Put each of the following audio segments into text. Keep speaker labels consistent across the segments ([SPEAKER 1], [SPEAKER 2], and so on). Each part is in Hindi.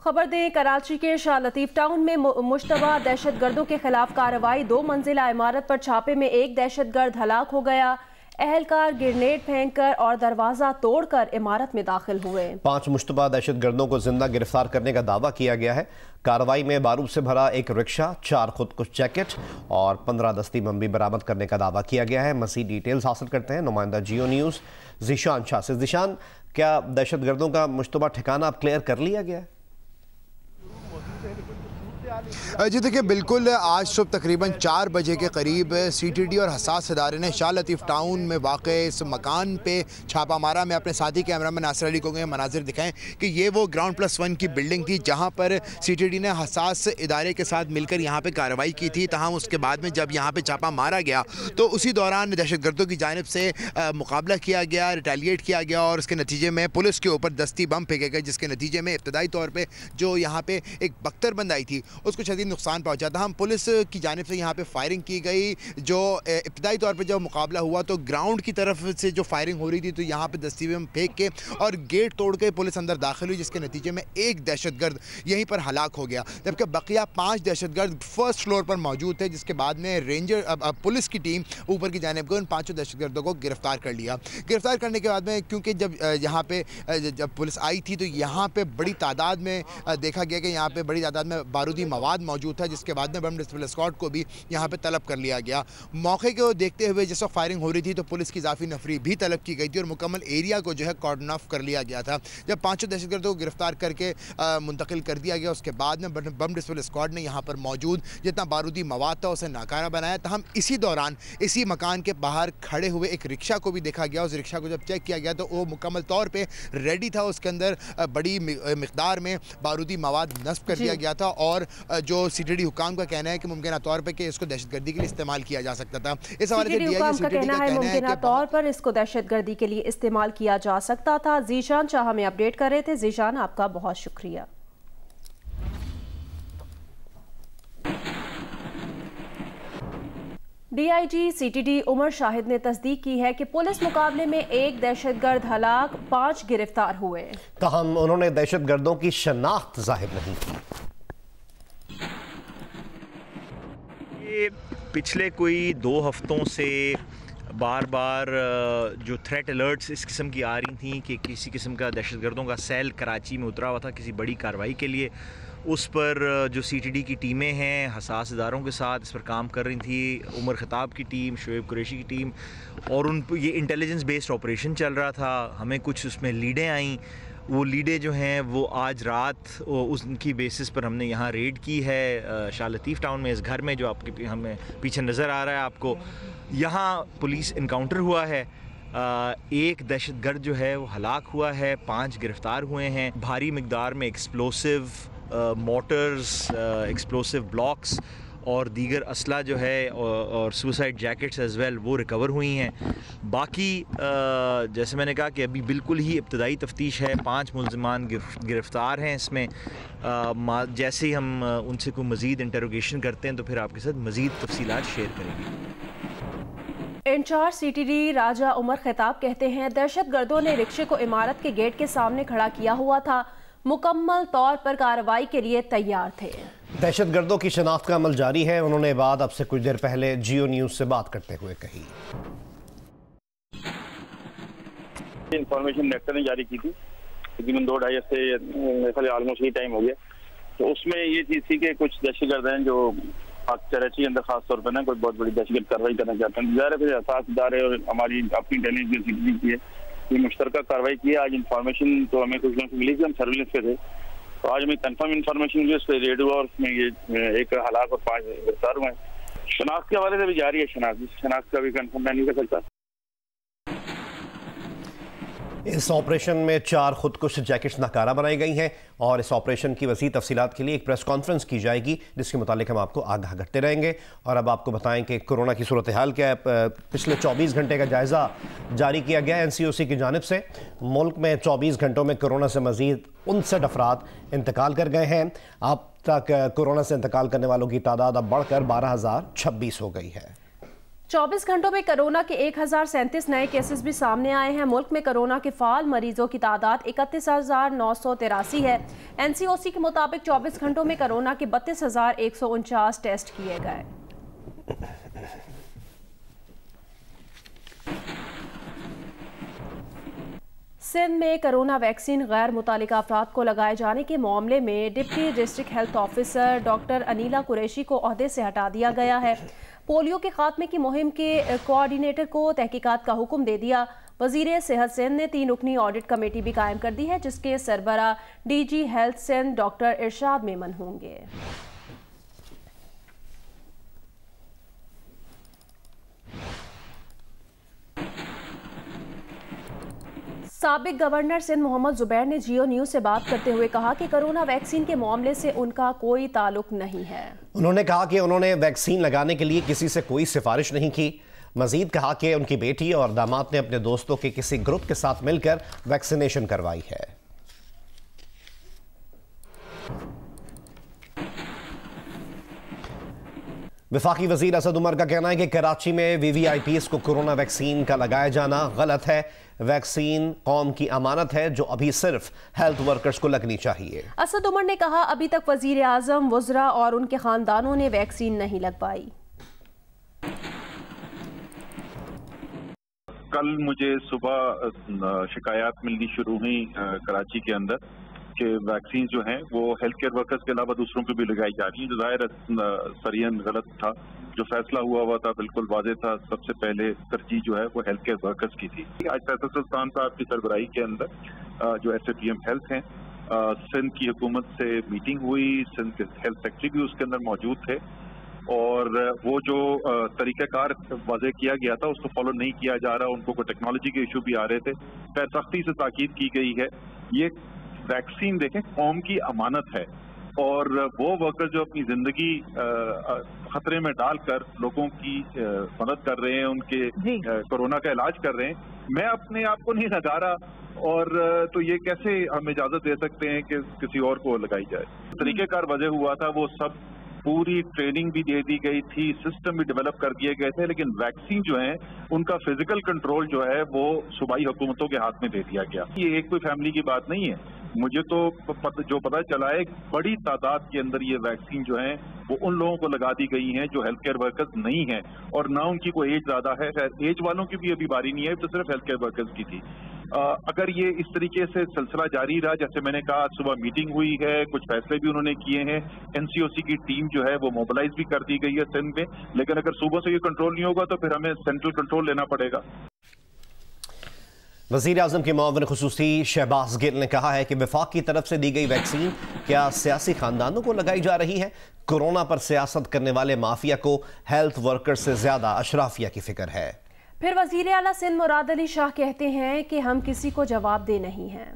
[SPEAKER 1] खबर दें, कराची के शाह लतीफ टाउन में मुश्तबा दहशतगर्दों के खिलाफ कार्रवाई। 2 मंजिला इमारत पर छापे में एक दहशतगर्द हलाक हो गया। अहलकार ग्रेनेड फेंककर और दरवाजा तोड़कर इमारत में दाखिल हुए।
[SPEAKER 2] 5 मुश्तबा दहशतगर्दों को जिंदा गिरफ्तार करने का दावा किया गया है। कार्रवाई में बारूद से भरा एक रिक्शा, 4 खुदकुश जैकेट और 15 दस्ती बम भी बरामद करने का दावा किया गया है। मज़ीद डिटेल्स हासिल करते हैं नुमाइंदा जियो न्यूज़ ज़ीशान शाह से। ज़ीशान, क्या दहशतगर्दों का मुश्तबा ठिकाना अब क्लियर कर लिया गया है?
[SPEAKER 3] जी देखिए, बिल्कुल आज सुबह तकरीबन 4 बजे के करीब CTD और हसास इदारे ने शाह लतीफ़ टाउन में वाक़ इस मकान पे छापा मारा। मैं अपने साथी कैमरामैन नासिर अली को मनाजिर दिखाएं कि ये वो GR+1 की बिल्डिंग थी जहां पर CTD ने हसास इदारे के साथ मिलकर यहां पे कार्रवाई की थी। तहम उसके बाद में जब यहां पे छापा मारा गया तो उसी दौरान दहशतगर्दों की जानिब से मुकाबला किया गया, रिटेलिएट किया गया और उसके नतीजे में पुलिस के ऊपर दस्ती बम फेंके गए, जिसके नतीजे में इब्तदाई तौर पर जो यहाँ पे एक बख्तरबंद आई थी उसको शदीद नुकसान पहुंचा था। हम पुलिस की जानिब से यहाँ पे फायरिंग की गई। जो इब्तदाई तौर पे जब मुकाबला हुआ तो ग्राउंड की तरफ से जो फायरिंग हो रही थी तो यहाँ पे दस्ती बम फेंक के और गेट तोड़ के पुलिस अंदर दाखिल हुई, जिसके नतीजे में एक दहशतगर्द यहीं पर हलाक हो गया, जबकि बकिया 5 दहशतगर्द फर्स्ट फ्लोर पर मौजूद थे। जिसके बाद में रेंजर पुलिस की टीम ऊपर की जानिब गई, उन 5 दहशतगर्दों को गिरफ्तार कर लिया। गिरफ्तार करने के बाद में क्योंकि जब यहाँ पे जब पुलिस आई थी तो यहाँ पे बड़ी तादाद में देखा गया कि यहाँ पे बड़ी तादाद में बारूदी मवाद मौजूद था, जिसके बाद में बम डिस्प्ले स्क्वाड को भी यहाँ पे तलब कर लिया गया। मौके को देखते हुए जिस वक्त फायरिंग हो रही थी तो पुलिस की इजाफी नफरी भी तलब की गई थी और मुकम्मल एरिया को जो है कॉर्डन ऑफ कर लिया गया था। जब 5 दहशतगर्दों को गिरफ्तार करके मुंतकिल कर दिया गया, उसके बाद में बम डिस्प्ले स्क्वाड ने यहाँ पर मौजूद जितना बारूदी मवाद था उसे नाकारा बनाया। तो हम इसी दौरान इसी मकान के बाहर खड़े हुए एक रिक्शा को भी देखा गया। उस रिक्शा को जब चेक किया गया तो वो मुकम्मल तौर पर रेडी था, उसके अंदर बड़ी मिकदार में बारूदी मवाद नस्ब कर दिया गया था और जो CTD हुकाम का कहना है कि मुमकिन तौर पर कि इसको दहशतगर्दी के लिए इस्तेमाल किया जा सकता था। इस हवाले से DIG CTD का कहना है कि
[SPEAKER 1] तौर पर इसको दहशतगर्दी के लिए इस्तेमाल किया जा सकता था। ज़ीशान शाह हमें अपडेट कर रहे थे। ज़ीशान, आपका बहुत शुक्रिया। DIG CTD उमर शाहिद ने तस्दीक की है कि पुलिस मुकाबले में एक दहशतगर्द हलाक, 5 गिरफ्तार हुए।
[SPEAKER 2] ताहम उन्होंने दहशतगर्दों की शनाख्त जाहिर नहीं की।
[SPEAKER 4] पिछले कोई 2 हफ्तों से बार बार जो थ्रेट अलर्ट्स इस किस्म की आ रही थी कि किसी किस्म का दहशतगर्दों का सेल कराची में उतरा हुआ था किसी बड़ी कार्रवाई के लिए, उस पर जो CTD की टीमें हैं हसास इदारों के साथ इस पर काम कर रही थी। उमर खताब की टीम, शोएब कुरैशी की टीम, और उन ये इंटेलिजेंस बेस्ड ऑपरेशन चल रहा था। हमें कुछ उसमें लीडें आईं, वो लीडें जो हैं वो आज रात उनकी बेसिस पर हमने यहाँ रेड की है शाह लतीफ़ टाउन में, इस घर में जो आपके हमें पीछे नज़र आ रहा है आपको। यहाँ पुलिस इनकाउंटर हुआ है, एक दहशतगर्द जो है वो हलाक हुआ है, 5 गिरफ्तार हुए हैं। भारी मिकदार में एक्सप्लोसिव मोटर्स, एक्सप्लोसिव ब्लॉक्स और दीगर असला जो है और सुसाइड जैकेट्स एज़ वेल वो रिकवर हुई हैं। बाकी जैसे मैंने कहा कि अभी बिल्कुल ही इब्तदाई तफ्तीश है, 5 मुल्ज़िमान गिरफ़्तार हैं इसमें। जैसे ही हम उनसे कोई मज़ीद इंटरोगेशन करते हैं तो फिर आपके साथ मज़ीद तफसीलात शेयर करेंगे।
[SPEAKER 1] इंचार्ज CTD राजा उमर खताब कहते हैं दहशतगर्दों ने रिक्शे को इमारत के गेट के सामने खड़ा किया हुआ था, मुकम्मल तौर पर कार्रवाई के लिए तैयार थे।
[SPEAKER 2] दहशतगर्दों की शनाख्त का अमल जारी है, उन्होंने बात अब से कुछ देर पहले जियो न्यूज़ से बात करते हुए कही।
[SPEAKER 5] इंफॉर्मेशन नेक्टर ने जारी की थी, तकरीबन 2-2.5 हफ्ते ऑलमोस्ट ही टाइम हो गया। तो उसमें ये चीज़ थी कि कुछ दहशतगर्द हैं जो कराची के अंदर खास तौर पर ना कोई बहुत बड़ी दहशतगर्द कार्रवाई करना चाहते हैं। ज़ाहिर है एहसास इदारे और हमारी अपनी इंटेलिजेंस CTD की है, ये मुश्तरका कार्रवाई की है। आज इंफॉर्मेशन तो हमें कुछ लोगों से मिली थी, हम सर्विलेंस पे थे, तो आज हमें कंफर्म इंफॉर्मेशन मिली, उस पर रेड हुआ और उसमें ये एक हलाक और 5 गिरफ्तार हुए। शनाख्त के हवाले से भी जारी है, शनाख्त का भी कंफर्म मैं नहीं कर सकता।
[SPEAKER 2] इस ऑपरेशन में 4 खुदकुश जैकेट्स नाकारा बनाई गई हैं और इस ऑपरेशन की वसी तफसीलात के लिए एक प्रेस कॉन्फ्रेंस की जाएगी, जिसके मुतालिक हम आपको आगाह करते रहेंगे। और अब आपको बताएं कि कोरोना की सूरत हाल क्या है। पिछले 24 घंटे का जायज़ा जारी किया गया है NCOC की जानिब से। मुल्क में 24 घंटों में कोरोना से मज़ीद 59 अफराद इंतकाल कर गए हैं। अब तक कोरोना से इंतकाल करने वालों की तादाद अब बढ़कर 12,026 हो गई है।
[SPEAKER 1] 24 घंटों में कोरोना के 1037 नए केसेस भी सामने आए हैं। मुल्क में कोरोना के फाल मरीजों की तादाद 31,983 है। एनसीओसी के मुताबिक 24 घंटों में कोरोना के 32,149 टेस्ट किए गए। सिंध में कोरोना वैक्सीन गैर मुतालिका अफराद को लगाए जाने के मामले में deputy district health officer doctor Anila Qureshi को ओहदे से हटा दिया गया है। पोलियो के खात्मे की मुहिम के कोऑर्डिनेटर को तहकीकात का हुक्म दे दिया। वजीर सेहत सिंध ने 3 रुकनी ऑडिट कमेटी भी कायम कर दी है, जिसके सरबरा डीजी हेल्थ सिंध डॉक्टर इरशाद मेमन होंगे। साबिक गवर्नर सिंध मोहम्मद जुबैर ने जियो न्यूज से बात करते हुए कहा कि कोरोना वैक्सीन के मामले से उनका कोई ताल्लुक नहीं है।
[SPEAKER 2] उन्होंने कहा कि उन्होंने वैक्सीन लगाने के लिए किसी से कोई सिफारिश नहीं की। मजीद कहा कि उनकी बेटी और दामाद ने अपने दोस्तों के किसी ग्रुप के साथ मिलकर वैक्सीनेशन करवाई है। वफाकी वजीर असद उमर का कहना है कि कराची में वीवीआईपीज को कोरोना वैक्सीन का लगाया जाना गलत है। वैक्सीन कौम की अमानत है जो अभी सिर्फ हेल्थ वर्कर्स को लगनी चाहिए।
[SPEAKER 1] असद उमर ने कहा, अभी तक वजीर आजम, वज़रा और उनके खानदानों ने वैक्सीन नहीं लगवाई।
[SPEAKER 6] कल मुझे सुबह शिकायत मिलनी शुरू हुई कराची के अंदर कि वैक्सीन जो हैं वो हेल्थ केयर वर्कर्स के अलावा दूसरों को भी लगाई जा रही हैं, जो ज़ाहिर सरियन गलत था। जो फैसला हुआ था बिल्कुल वाज़ेह था। सबसे पहले तरजीह जो है वो हेल्थ केयर वर्कर्स की थी। आज फैसल सुल्तान साहब की सरबराही के अंदर जो SAPM हेल्थ हैं, सिंध की हुकूमत से मीटिंग हुई। सिंध के हेल्थ सेक्रेटरी भी उसके अंदर मौजूद थे और वो जो तरीक़ाकार वाज़ेह किया गया था उसको फॉलो नहीं किया जा रहा। उनको कोई टेक्नोलॉजी के इशू भी आ रहे थे। खैर सख्ती से ताकीद की गई है। ये वैक्सीन देखें कौम की अमानत है और वो वर्कर जो अपनी जिंदगी खतरे में डालकर लोगों की मदद कर रहे हैं, उनके कोरोना का इलाज कर रहे हैं, मैं अपने आप को नहीं लगा रहा और तो ये कैसे हम इजाजत दे सकते हैं कि किसी और को लगाई जाए। तरीक़ेकार वजह हुआ था वो सब, पूरी ट्रेनिंग भी दे दी गई थी, सिस्टम भी डेवलप कर दिए गए थे, लेकिन वैक्सीन जो है उनका फिजिकल कंट्रोल जो है वो सूबाई हुकूमतों के हाथ में दे दिया गया। ये एक कोई फैमिली की बात नहीं है। मुझे तो जो पता चला है बड़ी तादाद के अंदर ये वैक्सीन जो है वो उन लोगों को लगा दी गई हैं जो हेल्थ केयर वर्कर्स नहीं हैं और ना उनकी कोई एज ज्यादा है। एज वालों की भी अभी बारी नहीं है, तो सिर्फ हेल्थ केयर वर्कर्स की थी। अगर ये इस तरीके से सिलसिला जारी रहा, जैसे मैंने कहा आज सुबह मीटिंग हुई है, कुछ फैसले भी उन्होंने किए हैं, NCOC की टीम जो है वो मोबिलाइज भी कर दी गई है सिंध में, लेकिन अगर सुबह से ये कंट्रोल नहीं होगा तो फिर हमें सेंट्रल कंट्रोल लेना पड़ेगा।
[SPEAKER 2] वज़ीर आज़म के मुआविन खुसूसी शहबाज गिल ने कहा है कि वफाक की तरफ से दी गई वैक्सीन क्या सियासी खानदानों को लगाई जा रही है? कोरोना पर सियासत करने वाले माफिया को हेल्थ वर्कर्स से ज्यादा अशराफिया की फिक्र है।
[SPEAKER 1] फिर वज़ीर आला सिंध मुराद अली शाह कहते हैं कि हम किसी को जवाब दे नहीं हैं।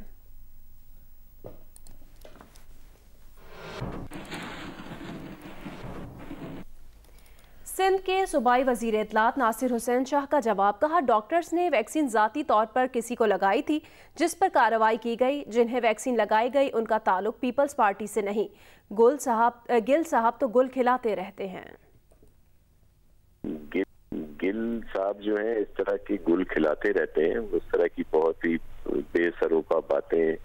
[SPEAKER 1] सिंध के सूबाई वजीर इत्तलात नासिर हुसैन शाह का जवाब, कहा डॉक्टर्स ने वैक्सीन ज़ाती तौर पर किसी को लगाई थी जिस पर कार्रवाई की गई। जिन्हें वैक्सीन लगाई गई उनका ताल्लुक पीपल्स पार्टी से नहीं। गिल साहब तो गुल खिलाते रहते हैं।
[SPEAKER 7] गिल साहब जो है इस तरह की गुल खिलाते रहते हैं, उस तरह की बहुत ही बेसरोपा बातें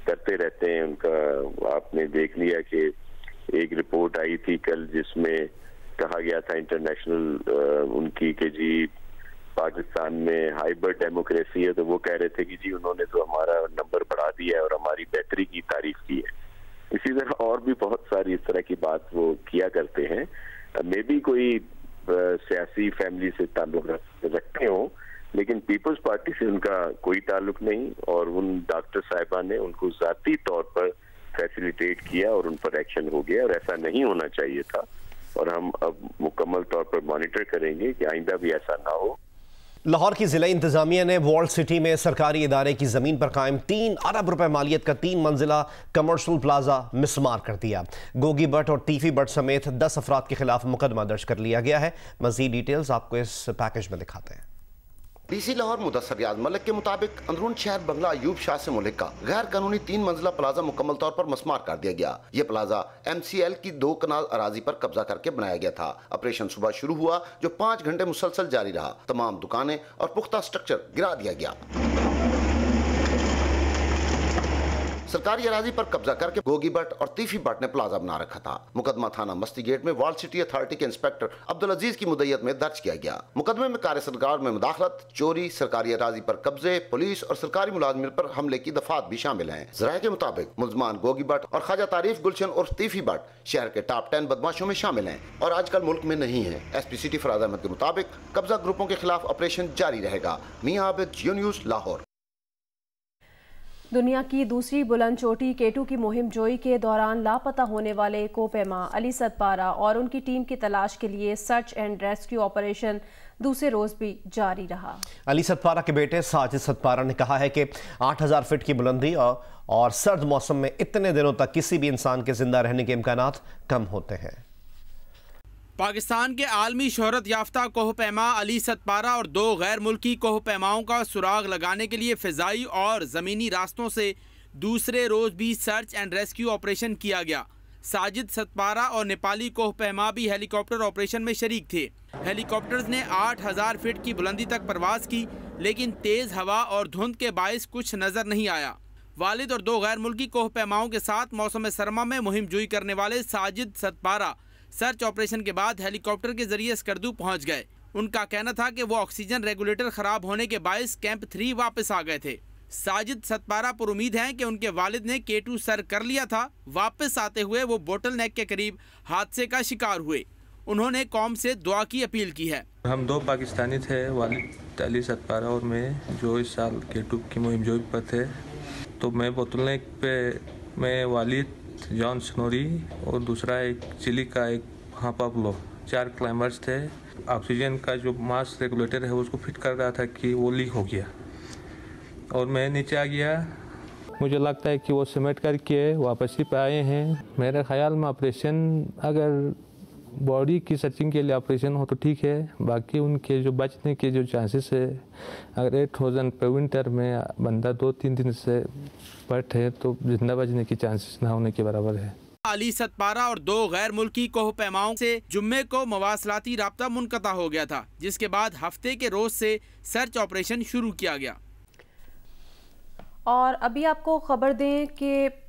[SPEAKER 7] करते रहते हैं। उनका आपने देख लिया कि एक रिपोर्ट आई थी कल जिसमें कहा गया था इंटरनेशनल उनकी कि जी पाकिस्तान में हाइबर डेमोक्रेसी है, तो वो कह रहे थे कि जी उन्होंने तो हमारा नंबर बढ़ा दिया है और हमारी बेहतरी की तारीफ की है। इसी तरह और भी बहुत सारी इस तरह की बात वो किया करते हैं। मे बी कोई सियासी फैमिली से ताल्लुक रखते हो, लेकिन पीपल्स पार्टी से उनका कोई ताल्लुक नहीं और उन डॉक्टर साहिबा ने उनको ज़ाती तौर पर फैसिलिटेट किया और उन पर एक्शन हो गया और ऐसा नहीं होना चाहिए था। और हम अब मुकम्मल तौर पर मॉनिटर करेंगे कि आइंदा भी ऐसा ना हो।
[SPEAKER 2] लाहौर की जिला इंतजामिया ने वॉल्ड सिटी में सरकारी इदारे की जमीन पर कायम 3 अरब रुपए मालियत का 3 मंजिला कमर्शियल प्लाजा मिसमार कर दिया। गोगी भट्ट और टीफी भट्ट समेत 10 अफराद के खिलाफ मुकदमा दर्ज कर लिया गया है। मजीद डिटेल्स आपको इस पैकेज में दिखाते हैं।
[SPEAKER 8] DC लाहौर मुदस्सर रियाज मलिक के मुताबिक अंदरून शहर बंगला अयूब शाह से मुल्क का गैर कानूनी 3 मंजिला प्लाजा मुकम्मल तौर पर मस्मार कर दिया गया। ये प्लाजा MCL की 2 कनाल अराजी पर कब्जा करके बनाया गया था। ऑपरेशन सुबह शुरू हुआ जो 5 घंटे मुसलसल जारी रहा। तमाम दुकानें और पुख्ता स्ट्रक्चर गिरा दिया गया। सरकारी अराजी पर कब्जा करके गोगी भट्ट और तीफी भट्ट ने प्लाजा बना रखा था। मुकदमा थाना मस्ती गेट में वर्ल्ड सिटी अथॉरिटी के इंस्पेक्टर अब्दुल अजीज की मुद्दईयत में दर्ज किया गया। मुकदमे में कार्य सरकार में मुदाखलत, चोरी, सरकारी अराजी पर कब्जे, पुलिस और सरकारी मुलाजमिन पर हमले की दफात भी शामिल हैं। जराये के मुताबिक मुलजमान गोगी भट्ट और ख्वाजा तारीफ गुलशन और तीफी भट्ट शहर के टॉप 10 बदमाशों में शामिल हैं और आजकल मुल्क में नहीं है। एसपी सिटी फराज अहमद के मुताबिक कब्जा ग्रुपों के खिलाफ ऑपरेशन जारी रहेगा। मियां आबिद, जियो न्यूज़, लाहौर।
[SPEAKER 1] दुनिया की दूसरी बुलंद चोटी केटू की मुहिम जोई के दौरान लापता होने वाले कोपेमा अली सतपारा और उनकी टीम की तलाश के लिए सर्च एंड रेस्क्यू ऑपरेशन दूसरे रोज भी जारी रहा।
[SPEAKER 2] अली सतपारा के बेटे साजिद सतपारा ने कहा है कि 8000 फीट की बुलंदी और सर्द मौसम में इतने दिनों तक किसी भी इंसान के जिंदा रहने के इम्कानात कम होते हैं।
[SPEAKER 9] पाकिस्तान के आलमी शोहरत याफ्ता कोहपैमा अली सतपारा और 2 गैर मुल्की कोहपैमाओं का सुराग लगाने के लिए फ़िज़ाई और ज़मीनी रास्तों से दूसरे रोज़ भी सर्च एंड रेस्क्यू ऑपरेशन किया गया। साजिद सतपारा और नेपाली कोहपैमा भी हेलीकॉप्टर ऑपरेशन में शरीक थे। हेलीकॉप्टर्स ने 8000 फीट की बुलंदी तक परवाज़ की, लेकिन तेज़ हवा और धुंध के बायस कुछ नज़र नहीं आया। वालिद और 2 गैर मुल्की कोहपैमाओं के साथ मौसम सरमा में मुहिम जोई करने वाले साजिद सतपारा सर्च ऑपरेशन के बाद हेलीकॉप्टर के जरिए स्कर्दू पहुंच गए। उनका कहना था कि वो ऑक्सीजन रेगुलेटर खराब होने के बायस कैंप 3 वापस आ गए थे। साजिद सतपारा पर उम्मीद है कि उनके वालिद ने केटू सर कर लिया था। वापस आते हुए वो बोटल नेक के करीब हादसे का शिकार हुए। उन्होंने कौम से दुआ की अपील की है।
[SPEAKER 10] हम 2 पाकिस्तानी थे, वालिद अली सतपारा और मैं, जो इस साल केटू की मुहिम जोई पर थे। तो मैं बोतल नेक पे मैं वालिद जॉन स्नोरी और दूसरा एक चिली का एक पाब्लो, 4 क्लाइंबर्स थे। ऑक्सीजन का जो मास रेगुलेटर है उसको फिट कर रहा था कि वो लीक हो गया और मैं नीचे आ गया। मुझे लगता है कि वो समेट करके वापसी पे आए हैं। मेरे ख्याल में ऑपरेशन अगर बॉडी की सर्चिंग के लिए ऑपरेशन हो तो ठीक है, बाकी उनके जो बचने के जो चांसेस है, अगर 8000 पे विंटर में बंदा 2-3 दिन से बट है तो जिंदा बचने की चांसेस ना होने के बराबर है।
[SPEAKER 9] अली सतपारा और 2 गैर मुल्की कोहपैमाओं से जुम्मे को मवासलाती राब्ता मुनक़ता हो गया था, जिसके बाद हफ्ते के रोज से सर्च ऑपरेशन शुरू किया गया।
[SPEAKER 1] और अभी आपको खबर दें कि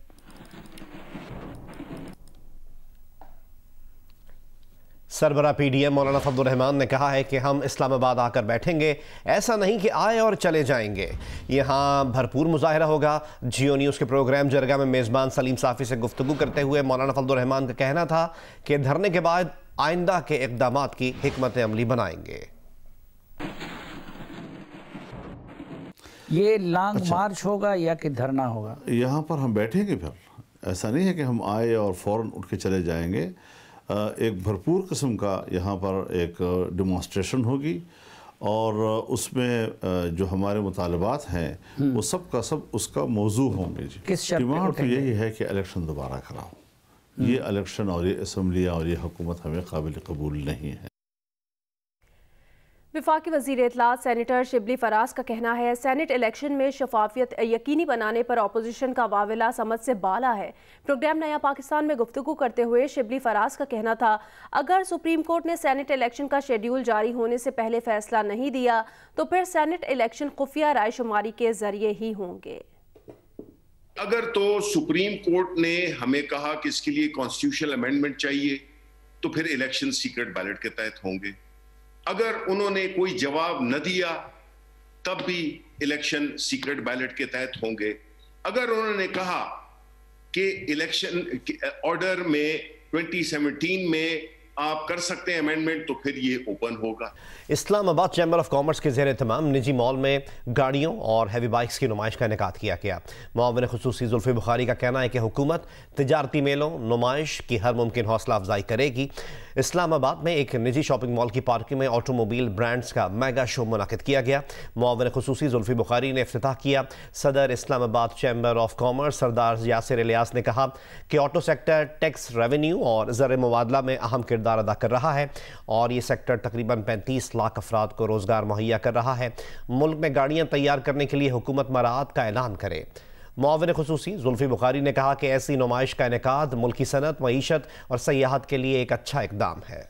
[SPEAKER 2] सरबरा पीडीएम मौलाना फजलुर रहमान ने कहा है कि हम इस्लामाबाद आकर बैठेंगे, ऐसा नहीं कि आए और चले जाएंगे। यहाँ भरपूर मुजाहिरा होगा। जियो न्यूज़ के प्रोग्राम जरगा में मेज़बान सलीम साफ़ी से गुफ्तगू करते हुए मौलाना फजलुर रहमान का कहना था कि धरने के बाद आइंदा के इक़दामात की हिकमत अमली बनाएंगे।
[SPEAKER 11] ये लॉन्ग मार्च होगा या कि धरना होगा?
[SPEAKER 12] यहाँ पर हम बैठेंगे, फिर ऐसा नहीं है कि हम आए और फ़ौरन उठ के चले जाएंगे। एक भरपूर किस्म का यहाँ पर एक डेमोन्स्ट्रेशन होगी और उसमें जो हमारे मुतालबात हैं वो सब का सब उसका मौजू होंगे। जी, डिमांड तो यही है कि इलेक्शन दोबारा कराओ। ये इलेक्शन और ये असम्बलियाँ और ये हुकूमत हमें काबिल कबूल नहीं है।
[SPEAKER 1] वफाकी वज़ीर इत्तलात सेनेटर शिबली फराज का कहना है, सेनेट इलेक्शन में शफाफियत यकीनी बनाने पर अपोजिशन का वाविला समझ से बाला है। प्रोग्राम नया पाकिस्तान में गुफ्तगू करते हुए शिबली फराज का कहना था, अगर सुप्रीम कोर्ट ने सेनेट इलेक्शन का शेड्यूल जारी होने से पहले फैसला नहीं दिया तो फिर सेनेट इलेक्शन खुफिया रायशुमारी के जरिए ही होंगे।
[SPEAKER 13] अगर तो सुप्रीम कोर्ट ने हमें कहा कि इसके लिए कॉन्स्टिट्यूशनल अमेंडमेंट चाहिए तो फिर इलेक्शन सीक्रेट बैलेट के तहत होंगे। अगर उन्होंने कोई जवाब न दिया तब भी इलेक्शन सीक्रेट बैलेट के तहत होंगे। अगर उन्होंने कहा कि इलेक्शन ऑर्डर में 2017 में आप कर सकते हैं अमेंडमेंट तो फिर ये ओपन होगा।
[SPEAKER 2] इस्लामाबाद चैम्बर ऑफ कॉमर्स के ज़ेर तमाम निजी मॉल में गाड़ियों और हैवी बाइक्स की नुमाइश का इनेकाद किया गया। मुआविन खुसूसी जुल्फी बुखारी का कहना है कि हुकूमत तिजारती मेलों नुमाइश की हर मुमकिन हौसला अफजाई करेगी। इस्लामाबाद में एक निजी शॉपिंग मॉल की पार्किंग में ऑटोमोबाइल ब्रांड्स का मेगा शो मुनाकिद किया गया। मुआविन खुसूसी जुल्फी बुखारी ने इफ्तिताह किया। सदर इस्लामाबाद चैम्बर ऑफ कॉमर्स सरदार यासिर इलियास ने कहा कि ऑटो सेक्टर टैक्स रेवेन्यू और ज़र मुबादला में अहम किरदार अदा कर रहा है और ये सेक्टर तकरीबन 35 लाख अफराद को रोज़गार मुहैया कर रहा है। मुल्क में गाड़ियाँ तैयार करने के लिए हुकूमत मराहत का ऐलान करे। मुआविन खुसूसी जुल्फी बुखारी ने कहा कि ऐसी नुमाइश का इनेकाद मुल्की सनत, मईशत और सयाहत के लिए एक अच्छा इक़दाम है।